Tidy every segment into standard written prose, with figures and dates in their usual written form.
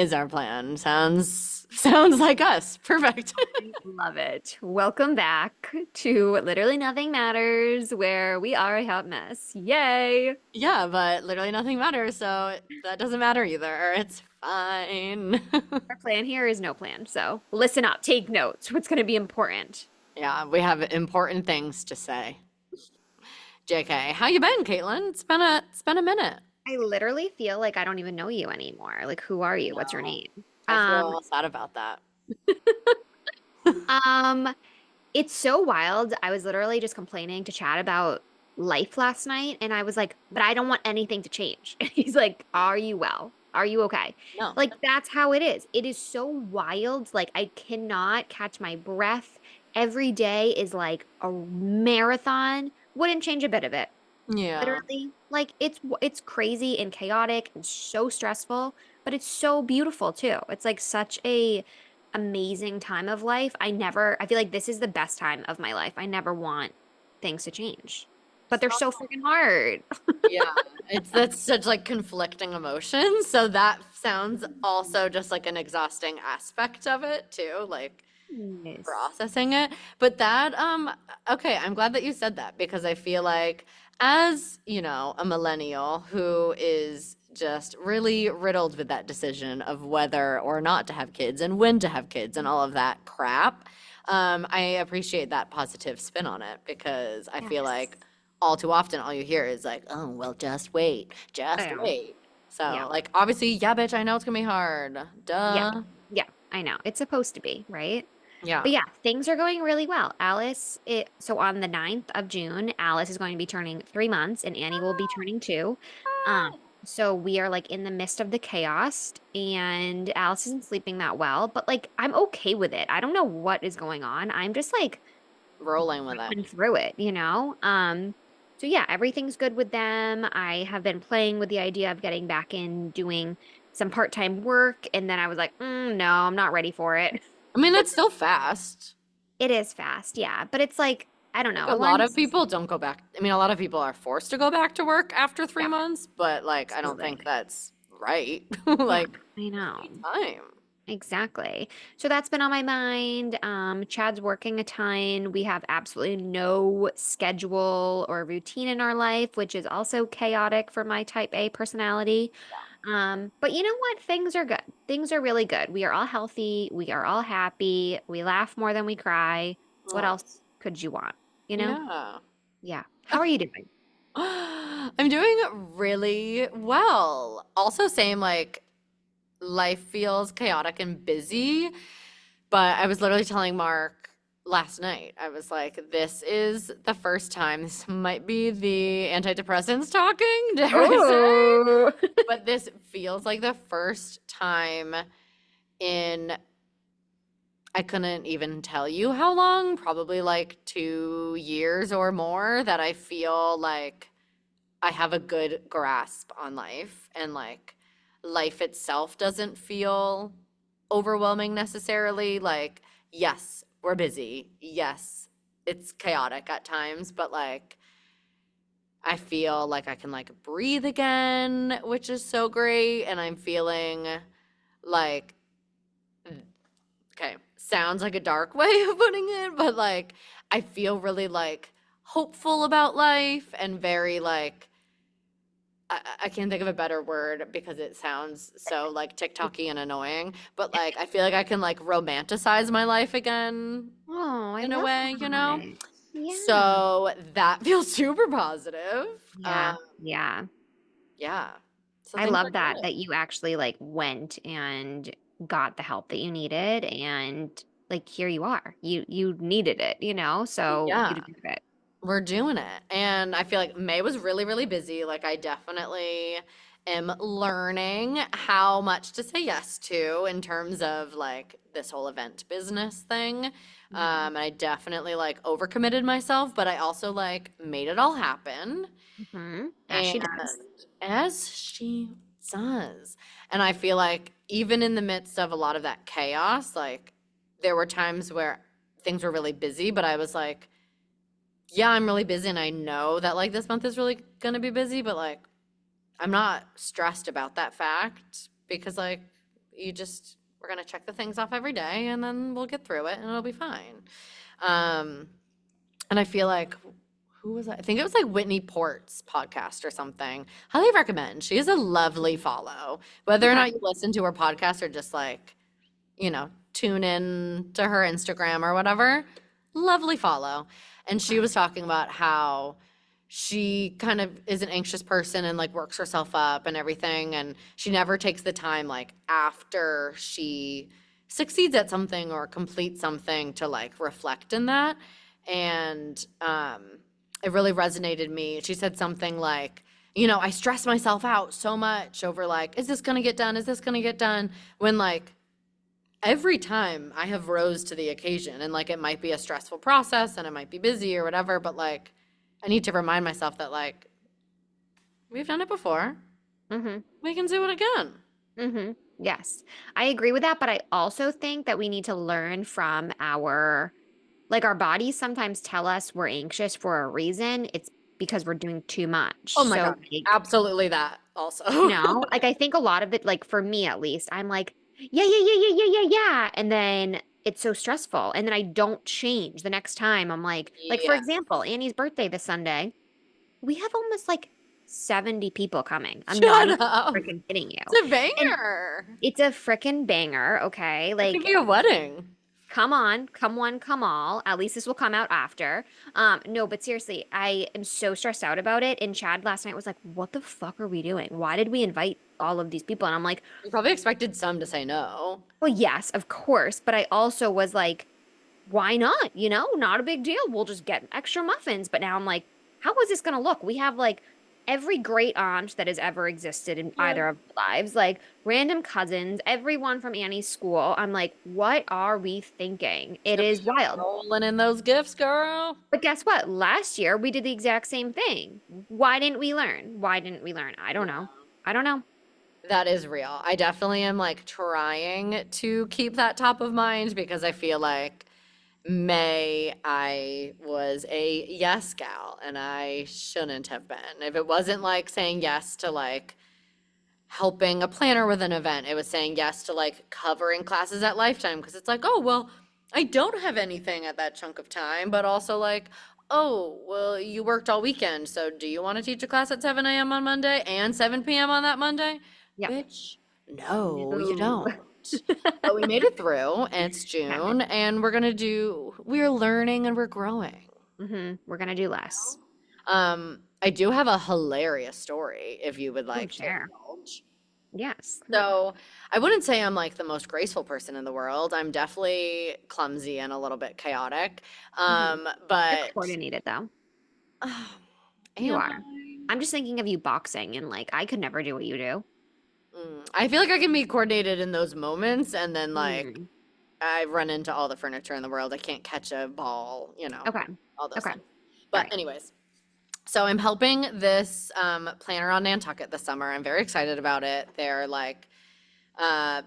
is our plan. Sounds like us. Perfect. I love it. Welcome back to Literally Nothing Matters, where we are a hot mess. Yay! Yeah, but literally nothing matters, so that doesn't matter either. It's fine. Our plan here is no plan, so listen up, take notes. What's going to be important? Yeah, we have important things to say. JK, how you been, Caitlin? It's been a minute. I literally feel like I don't even know you anymore. Like, who are you? What's your No, name? I Um, feel sad about that. um, it's so wild. I was literally just complaining to Chad about life last night, and I was like, but I don't want anything to change. And he's like, are you well? Are you okay? No. Like, that's how it is. It is so wild. Like, I cannot catch my breath. Every day is like a marathon. Wouldn't change a bit of it. Yeah. Literally. Like, it's crazy and chaotic and so stressful, but it's so beautiful too. It's like such a amazing time of life. I feel like this is the best time of my life. I never want things to change, but they're so freaking hard. Yeah, that's such like conflicting emotions. So that sounds also just like an exhausting aspect of it too, like Yes. processing it. But that okay, I'm glad that you said that because I feel like as, a millennial who is just really riddled with that decision of whether or not to have kids and when to have kids and all of that crap, I appreciate that positive spin on it because I feel Yes. like all too often all you hear is like, oh, well, I just know. wait. So, Yeah. like, obviously, yeah, bitch, I know it's gonna be hard. Yeah. Duh. Yeah. I know. It's supposed to be, right? Yeah. But yeah, things are going really well. So on the 9th of June, Alice is going to be turning 3 months and Annie will be turning two. Um, so we are like in the midst of the chaos and Alice isn't sleeping that well, but like I'm okay with it. I don't know what is going on. I'm just like Rolling with it. going through it, you know? So yeah, everything's good with them. I have been playing with the idea of getting back in doing some part-time work, and then I was like, no, I'm not ready for it. I mean, it's still fast. It is fast, yeah. But it's like, I don't Like know. a I lot want of to, people don't go back. I mean, a lot of people are forced to go back to work after three yeah, months, but like, I don't think absolutely. that's right. Yeah, Like, I you need know. time. Exactly. So that's been on my mind. Chad's working a ton. We have absolutely no schedule or routine in our life, which is also chaotic for my type A personality. But you know what? Things are good. Things are really good. We are all healthy. We are all happy. We laugh more than we cry. What Oh, else could you want? You know? yeah. Yeah. How are you doing? I'm doing really well. Also, same like life feels chaotic and busy, but I was literally telling Mark last night, I was like, this is the first time, this might be the antidepressants talking, dare I say? Oh, But this feels like the first time in, I couldn't even tell you how long, probably like 2 years or more, that I feel like I have a good grasp on life and like life itself doesn't feel overwhelming necessarily. Like, yes, we're busy. Yes, it's chaotic at times, but like I feel like I can like breathe again, which is so great. And I'm feeling like, okay, sounds like a dark way of putting it, but like I feel really like hopeful about life and very like I can't think of a better word because it sounds so like TikToky and annoying, but like I feel like I can like romanticize my life again oh, I in a love way, you know? that. Yeah. So that feels super positive. Yeah. Yeah. Yeah. So I things are love that good. that you actually like went and got the help that you needed and like here you are. You needed it, you know? So you Yeah. deserve it. We're doing it. And I feel like May was really, really busy. Like, I definitely am learning how much to say yes to in terms of like this whole event business thing. Mhm. And I definitely like overcommitted myself, but I also like made it all happen. As And she does. as she does. And I feel like even in the midst of a lot of that chaos, like there were times where things were really busy, but I was like, yeah, I'm really busy and I know that like this month is really gonna be busy, but like I'm not stressed about that fact because like we're going to check the things off every day and then we'll get through it and it'll be fine. And I feel like, who was that? I think it was like Whitney Port's podcast or something. Highly recommend. She is a lovely follow. Whether or Okay. not you listen to her podcast or just like, tune in to her Instagram or whatever, lovely follow. And she was talking about how she kind of is an anxious person and like works herself up and everything. And she never takes the time like after she succeeds at something or completes something to like reflect in that. And it really resonated me. She said something like, I stress myself out so much over like, is this going to get done? Is this going to get done? When like every time I have rose to the occasion and like it might be a stressful process and it might be busy or whatever, but like I need to remind myself that like we've done it before. Mm-hmm. We can do it again. Mm-hmm. Yes, I agree with that, but I also think that we need to learn from our bodies sometimes tell us we're anxious for a reason. It's because we're doing too much. Oh my So God. Absolutely that also. I think a lot of it, like for me at least, I'm like, yeah, yeah, yeah, yeah, yeah, yeah, yeah. And then it's so stressful. And then I don't change the next time. I'm like, for Yeah. example, Annie's birthday this Sunday. We have almost like 70 people coming. I'm not Shut even up. freaking kidding you. It's a And banger. it's a freaking banger. Okay. It could Like, be a wedding. come on, come one, come all. At least this will come out after. No, but seriously, I am so stressed out about it. And Chad last night was like, "What the fuck are we doing? Why did we invite all of these people?" And I'm like, You probably expected some to say no. "Well, yes, of course." But I also was like, "Why not? Not a big deal. We'll just get extra muffins." But now I'm like, how is this gonna look? We have like every great aunt that has ever existed in Yeah. either of our lives, like random cousins, everyone from Annie's school. I'm like, what are we thinking? It is wild. Rolling in those gifts, girl. But guess what? Last year we did the exact same thing. Why didn't we learn? Why didn't we learn? I don't know. I don't know. That is real. I definitely am like trying to keep that top of mind because I feel like I was a yes gal and I shouldn't have been. If it wasn't like saying yes to like helping a planner with an event, it was saying yes to like covering classes at Lifetime because it's like, oh, well, I don't have anything at that chunk of time, but also like, oh, well, you worked all weekend, so do you want to teach a class at 7 a.m. on Monday and 7 p.m. on that Monday? Yep. Bitch, no, you No. don't. But we made it through, and it's June, and we're learning and we're growing. We're gonna do less. I do have a hilarious story if you would like to share. indulge. Yes. So I wouldn't say I'm like the most graceful person in the world. I'm definitely clumsy and a little bit chaotic. You're But coordinated though. You am are. I? I'm just thinking of you boxing and like I could never do what you do. I feel like I can be coordinated in those moments, and then like Mm. I run into all the furniture in the world. I can't catch a ball, Okay. all those Okay. things. But Alright. anyways, so I'm helping this planner on Nantucket this summer. I'm very excited about it. They're like, I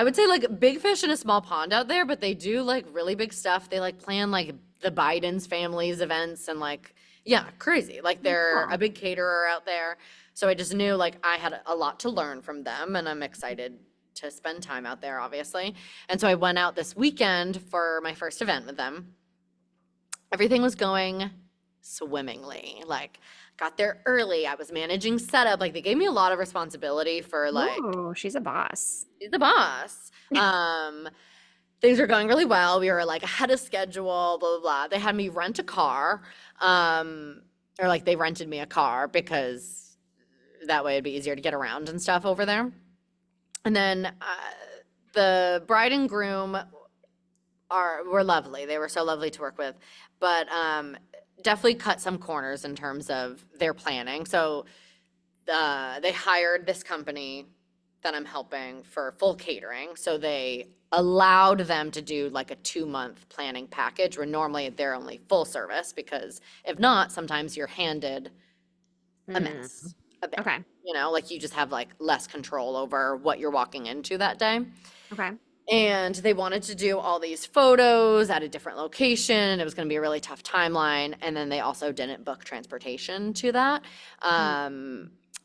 would say like big fish in a small pond out there, but they do like really big stuff. They like plan like the Biden's family's events and like, yeah, crazy. Like they're Cool. a big caterer out there. So I just knew like I had a lot to learn from them and I'm excited to spend time out there, obviously. And so I went out this weekend for my first event with them. Everything was going swimmingly. Like got there early. I was managing setup. Like they gave me a lot of responsibility for like Oh, she's a boss. she's the boss. Things were going really well. We were like ahead of schedule, blah, blah, blah. They had me rent a car, or like they rented me a car because that way it'd be easier to get around and stuff over there. And then the bride and groom were lovely. They were so lovely to work with, but definitely cut some corners in terms of their planning. So they hired this company that I'm helping for full catering. So they allowed them to do like a 2-month planning package where normally they're only full service because if not, sometimes you're handed a mess, a bit. Okay. Like you just have like less control over what you're walking into that day. Okay. And they wanted to do all these photos at a different location. It was going to be a really tough timeline. And then they also didn't book transportation to that.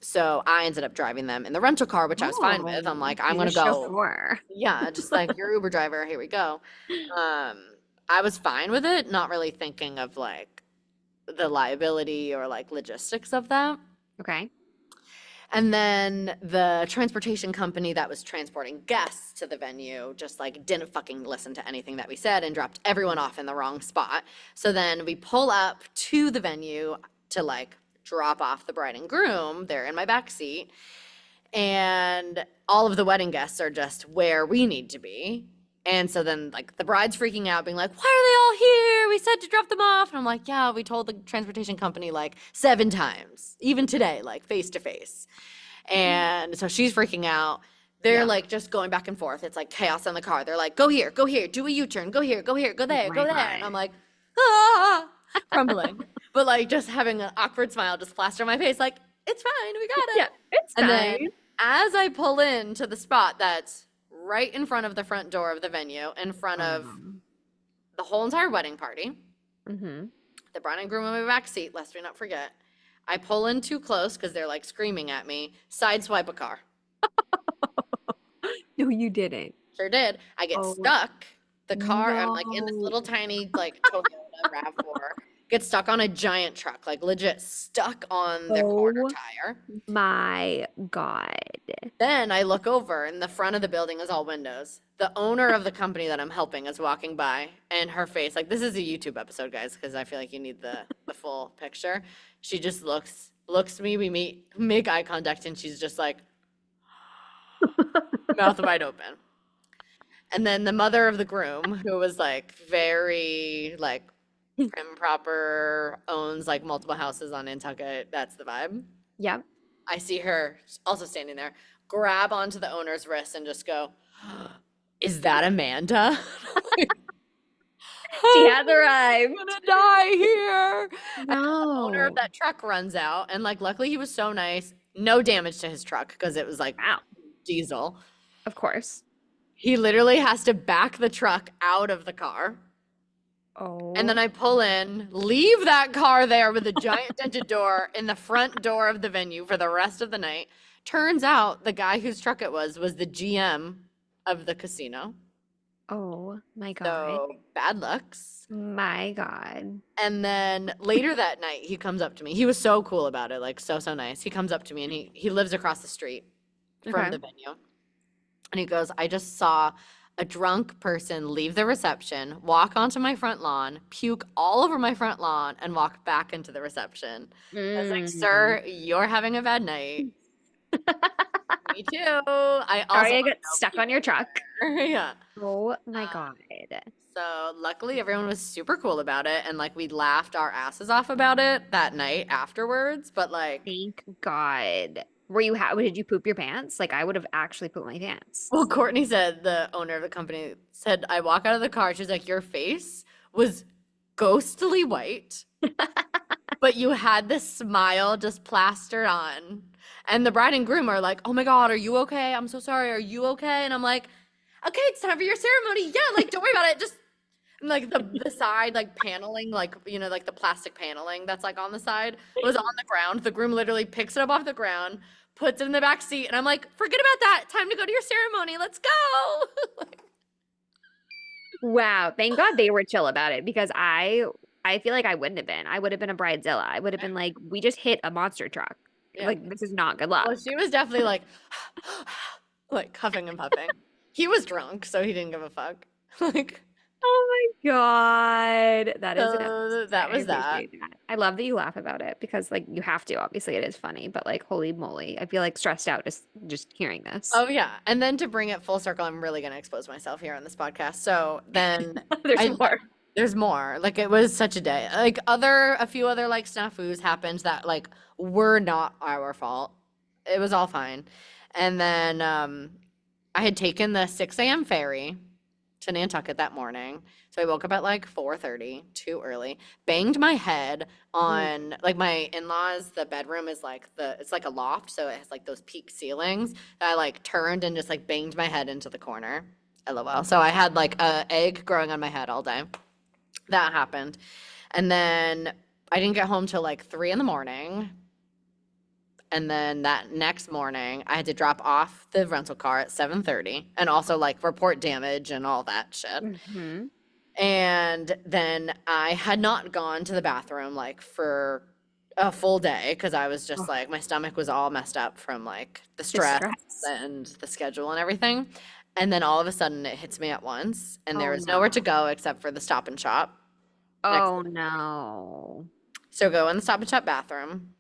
So I ended up driving them in the rental car, which I was fine with. I'm like, I'm He's a gonna go. chauffeur. Yeah, just like your Uber driver, here we go. I was fine with it, not really thinking of like the liability or like logistics of that. Okay. And then the transportation company that was transporting guests to the venue just like didn't fucking listen to anything that we said and dropped everyone off in the wrong spot. So then we pull up to the venue to like drop off the bride and groom. They're in my back seat. And all of the wedding guests are just where we need to be. And so then like the bride's freaking out, being like, why are they all here? We said to drop them off. And I'm like, yeah, we told the transportation company like 7 times, even today, like face to face. And so she's freaking out. They're Yeah. like just going back and forth. It's like chaos in the car. They're like, go here, do a U-turn, go here, go here, go there, my go there. God. And I'm like, ah, crumbling. But like just having an awkward smile just plaster on my face, like, it's fine, we got it. Yeah, it's And fine. then as I pull into the spot that's right in front of the front door of the venue, in front of the whole entire wedding party, Mm-hmm. the bride and groom in my back seat, lest we not forget, I pull in too close because they're like screaming at me, sideswipe a car. No, you didn't. Sure did. I get Oh, stuck. The car, I'm like in this no. little tiny like Toyota RAV4, get stuck on a giant truck, like legit stuck on the corner Oh. tire. My God. Then I look over and the front of the building is all windows. The owner of the company that I'm helping is walking by and her face, like this is a YouTube episode, guys, because I feel like you need the full picture. She just looks to me, we make eye contact, and she's just like mouth wide open. And then the mother of the groom, who was like very like prim proper, owns like multiple houses on Nantucket, that's the vibe. Yep. I see her also standing there, grab onto the owner's wrist and just go, is that Amanda? She has arrived. I'm gonna die here. And the owner No. of that truck runs out, and like luckily he was so nice, no damage to his truck because it was like Wow. diesel. Of course. He literally has to back the truck out of the car. Oh. And then I pull in, leave that car there with a giant dented door in the front door of the venue for the rest of the night. Turns out the guy whose truck it was the GM of the casino. Oh my God. So bad looks. My God. And then later that night, he comes up to me. He was so cool about it, like so nice. He comes up to me and he lives across the street from Okay. the venue. And he goes, I just saw a drunk person leave the reception, walk onto my front lawn, puke all over my front lawn, and walk back into the reception. I was like, sir, you're having a bad night. Me too. I also Sorry, I got stuck on your truck. yeah. Oh my God. So luckily everyone was super cool about it, and like we laughed our asses off about it that night afterwards. But like, Thank God. Were you did you poop your pants? Like I would have actually pooped my pants. well, Courtney said, the owner of the company said, I walk out of the car. She's like, your face was ghostly white, but you had this smile just plastered on. And the bride and groom are like, oh my God, are you okay? I'm so sorry. Are you okay? And I'm like, okay, it's time for your ceremony. Yeah, like, don't worry about it. Just and, like the side, like paneling, like, you know, like the plastic paneling that's like on the side was on the ground. The groom literally picks it up off the ground, puts it in the back seat. And I'm like, forget about that. Time to go to your ceremony. Let's go. Wow. Thank God they were chill about it because I feel like I wouldn't have been. I would have been a bridezilla. I would have been like, we just hit a monster truck. Yeah. Like this is not good luck. Well, she was definitely like, like huffing and puffing. He was drunk, so he didn't give a fuck. Like, Oh my God. That is so that I was that. appreciate that. I love that you laugh about it because like you have to. Obviously it is funny, but like holy moly. I feel like stressed out just hearing this. Oh yeah. And then to bring it full circle, I'm really gonna expose myself here on this podcast. So then There's I- more. there's more. Like it was such a day. Like a few other like snafus happened that like were not our fault. It was all fine. And then I had taken the 6 a.m. ferry to Nantucket that morning. So I woke up at like 4:30, too early, banged my head on like my in-laws, the bedroom is like it's like a loft, so it has like those peak ceilings. I like turned and just like banged my head into the corner. LOL. So I had like a egg growing on my head all day. That happened. And then I didn't get home till like 3 in the morning. And then that next morning, I had to drop off the rental car at 7:30 and also like report damage and all that shit. Mm-hmm. And then I had not gone to the bathroom like for a full day because I was just Oh, like, my stomach was all messed up from like the the stress stress. and the schedule and everything. And then all of a sudden it hits me at once, and there Oh was nowhere to no. go except for the Stop and Shop next. Oh no. So go in the Stop and Shop bathroom.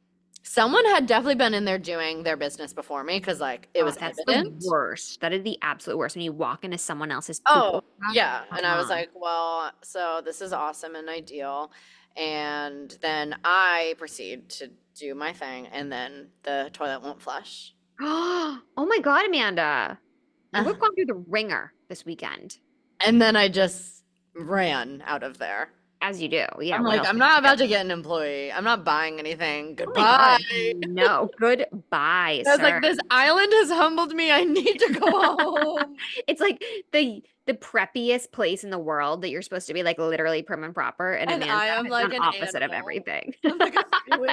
Someone had definitely been in there doing their business before me because like it Oh, was that's the evident. worst. That is the absolute worst when you walk into someone else's poop Oh, or yeah. And I was uh-uh. like, well, so this is awesome and ideal. And then I proceed to do my thing, and then the toilet won't flush. Oh my God, Amanda. You have gone through the ringer this weekend, And then I just ran out of there. as you do. Yeah, I'm what like, else I'm would not you do? about to get an employee. I'm not buying anything. Oh my Goodbye. God. No. Goodbye, I was like, sir. this island has humbled me. I need to go home. It's like the preppiest place in the world that you're supposed to be like literally prim and proper, and And Amanda I am has like done an opposite of animal. everything. I'm like a spoiled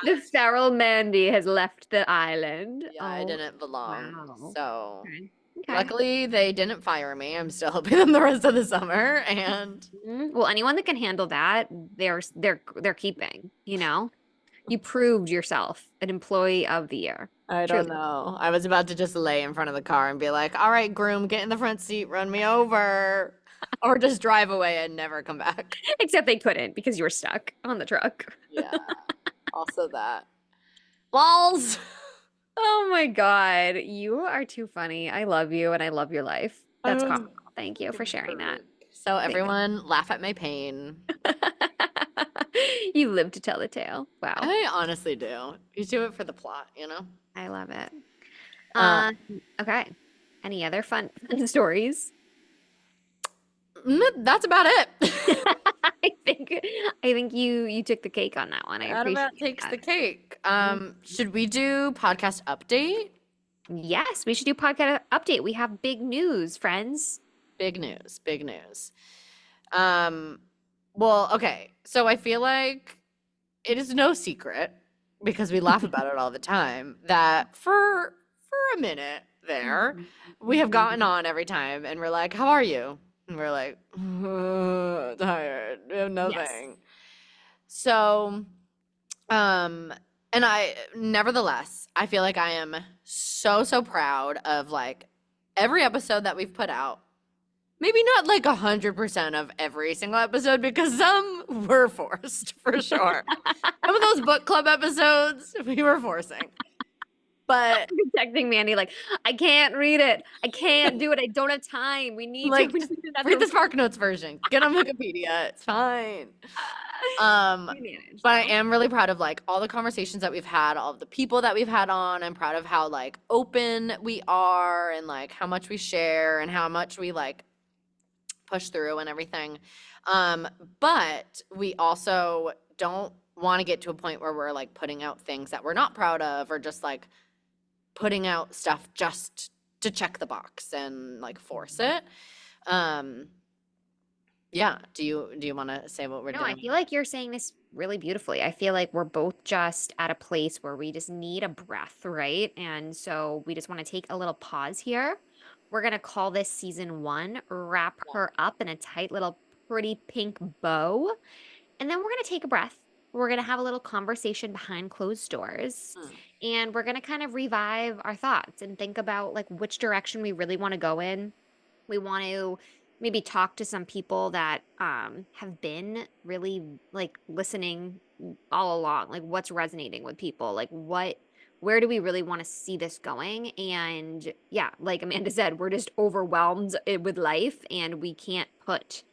The rat. feral Mandy has left the island. Yeah, I Oh, didn't belong. wow. So Okay. Okay. luckily they didn't fire me. I'm still helping them the rest of the summer. And Well, anyone that can handle that, they're keeping, you know? You proved yourself an employee of the year. I don't Truly. know. I was about to just lay in front of the car and be like, all right, groom, get in the front seat, run me over. Or just drive away and never come back. Except they couldn't because you were stuck on the truck. Yeah, also that. Balls. Oh my God. You are too funny. I love you and I love your life. I That's was comical. Thank you for sharing that. berserk. So Thank everyone laugh at my pain. you live to tell the tale. Wow. I honestly do. You do it for the plot, you know? I love it. Uh, Um, okay. Any other fun stories? that's about it. I think you took the cake on that one. I That about appreciate takes that. the cake. Mm. Should we do podcast update? Yes, we should do podcast update. We have big news, friends. Big news, big news. Um, well, okay. So I feel like it is no secret because we laugh about it all the time that for a minute there, we have gotten on every time and we're like, "How are you?" And we're like, "Tired. We have Yes. nothing." So, um, and nevertheless, I feel like I am so proud of like every episode that we've put out. Maybe not like 100% of every single episode because some were forced for sure. Some of those book club episodes we were forcing. But Texting Mandy like, I can't read it. I can't do it. I don't have time. We need like, to. We need to read the Spark Notes version. Get on Wikipedia. It's fine. We managed, But I though. am really proud of like all the conversations that we've had, all of the people that we've had on. I'm proud of how like open we are and like how much we share and how much we like push through and everything. But we also don't want to get to a point where we're like putting out things that we're not proud of or just like putting out stuff just to check the box and like force it. Um, yeah. Do you want to say what we're No, I doing? feel like you're saying this really beautifully. I feel like we're both just at a place where we just need a breath, right? And so we just want to take a little pause here. We're going to call this season 1, wrap her up in a tight little pretty pink bow. And then we're going to take a breath. We're going to have a little conversation behind closed doors. Hmm. And we're going to kind of revive our thoughts and think about like which direction we really want to go in. We want to maybe talk to some people that have been really like listening all along, like what's resonating with people, like where do we really want to see this going? And yeah, like Amanda said, we're just overwhelmed with life and we can't put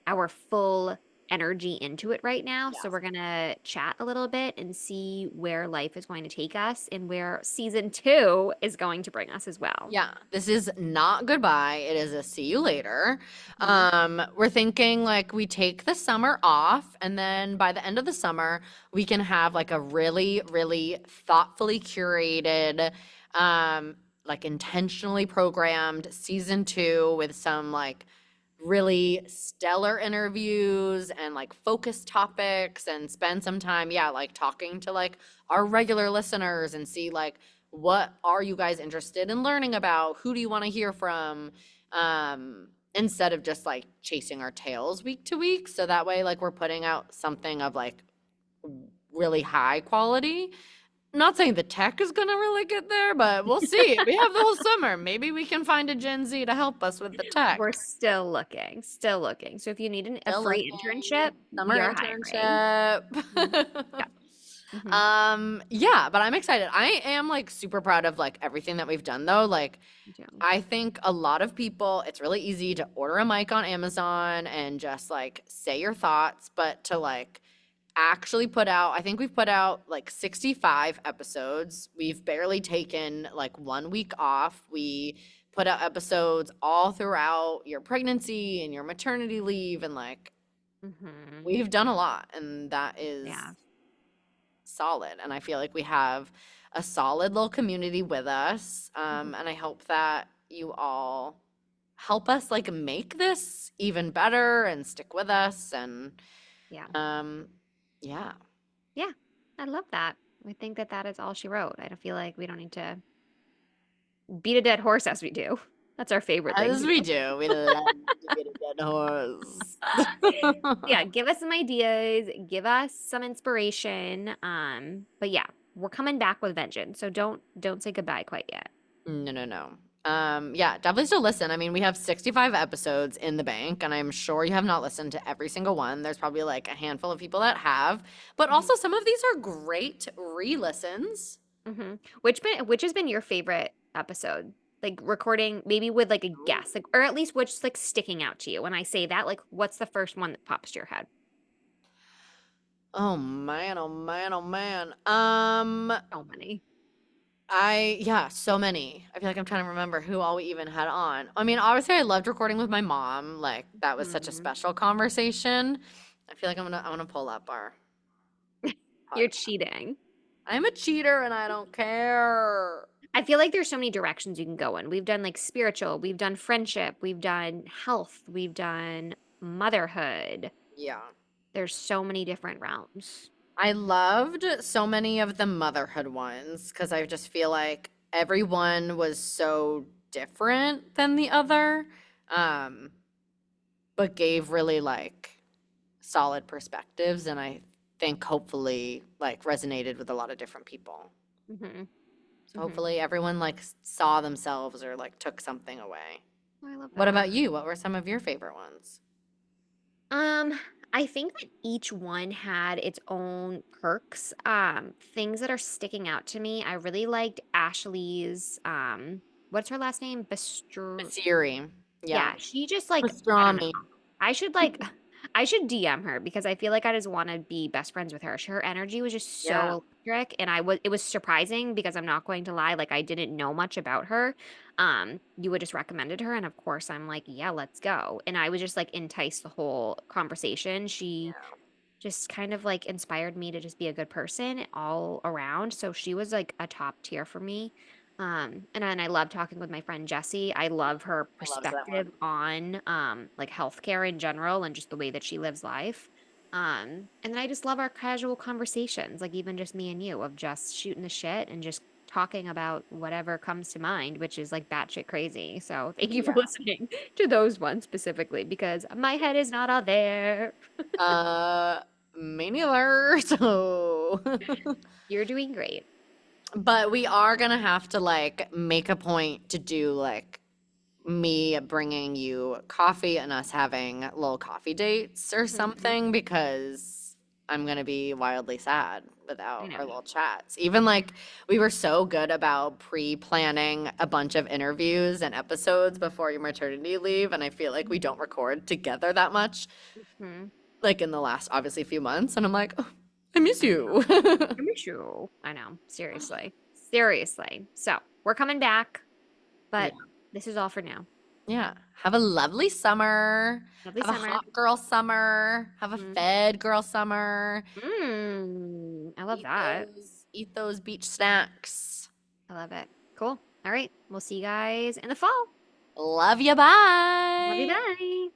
our full energy into it right now. So Yes. we're going to chat a little bit and see where life is going to take us and where season 2 is going to bring us as well. Yeah, this is not goodbye. It is a see you later. Mhm. We're thinking like we take the summer off, and then by the end of the summer, we can have like a really, really thoughtfully curated, like intentionally programmed season 2 with some like really stellar interviews and like focus topics and spend some time, yeah, like talking to like our regular listeners and see like what are you guys interested in learning about? Who do you want to hear from? Instead of just like chasing our tails week to week. So that way, like we're putting out something of like really high quality. Not saying the tech is gonna really get there, but we'll see. We have the whole summer. Maybe we can find a Gen Z to help us with the tech. We're still looking, still looking. So if you need a Still free looking. internship, Summer we are hiring. Mhm. internship. Yeah. Mhm. Yeah, but I'm excited. I am like super proud of like everything that we've done though. Like Me too. I think a lot of people, it's really easy to order a mic on Amazon and just like say your thoughts, but to like actually put out, I think we've put out like 65 episodes. We've barely taken like 1 week off. We put out episodes all throughout your pregnancy and your maternity leave, and like Mhm. we've done a lot, and that is Yeah. solid. And I feel like we have a solid little community with us. Mhm. And I hope that you all help us like make this even better and stick with us. And Yeah. yeah. Yeah. I love that. I think that that is all she wrote. I don't feel like we don't need to beat a dead horse as we do. That's our favorite thing As to we do. do. We love to beat a dead horse. Yeah, give us some ideas, give us some inspiration. But yeah, we're coming back with vengeance. So don't say goodbye quite yet. No, no, no. Yeah, definitely still listen. I mean, we have 65 episodes in the bank, and I'm sure you have not listened to every single one. There's probably like a handful of people that have, but also some of these are great re-listens. Mm-hmm. Which has been your favorite episode? Like recording maybe with like a guest, like or at least which like sticking out to you. When I say that, like what's the first one that pops to your head? Oh man, oh man, oh man. So many. Yeah, so many. I feel like I'm trying to remember who all we even had on. I mean, obviously I loved recording with my mom. Like that was such a Mhm. special conversation. I feel like I'm gonna pull up our You're podcast. cheating. I'm a cheater and I don't care. I feel like there's so many directions you can go in. We've done like spiritual, we've done friendship, we've done health, we've done motherhood. Yeah. There's so many different realms. I loved so many of the motherhood ones because I just feel like everyone was so different than the other, um, but gave really like solid perspectives, and I think hopefully like resonated with a lot of different people. Hmm. So Hmm. hopefully everyone like saw themselves or like took something away. I love What that. about you? What were some of your favorite ones? Um, I think that each one had its own perks. Things that are sticking out to me. I really liked Ashley's what's her last name? Siri. Yeah. Yeah, she just like I don't know. Pastrami. I should like I should DM her because I feel like I just want to be best friends with her. Her energy was just Yeah. so electric and it was surprising because I'm not going to lie, like I didn't know much about her. You would just recommended her and of course I'm like, yeah, let's go. And I was just like enticed the whole conversation. She just kind of like inspired me to just be a good person all around. So she was like a top tier for me. And then I love talking with my friend Jessie. I love her I loved that perspective one. on like healthcare in general and just the way that she lives life. And then I just love our casual conversations, like even just me and you, of just shooting the shit and just talking about whatever comes to mind, which is like batshit crazy. So thank you for Yeah. listening to those ones specifically because my head is not all there. Uh, Me neither. So, You're doing great. but we are gonna have to like make a point to do like me bringing you coffee and us having little coffee dates or Mhm. something because I'm gonna be wildly sad I without know. our little chats. Even like we were so good about pre-planning a bunch of interviews and episodes before your maternity leave, and I feel like we don't record together that much, Mhm. like in the last obviously few months, and I'm like, oh, I miss I know. you. I miss you. I know. Seriously. Seriously. So we're coming back, Yeah. but this is all for now. Yeah. Have a lovely summer. Lovely Have a summer. hot girl summer. Have a Mhm. fed girl summer. I love that. Eat those beach snacks. I love it. Cool. All right. We'll see you guys in the fall. Love you. Love you. Bye. Bye.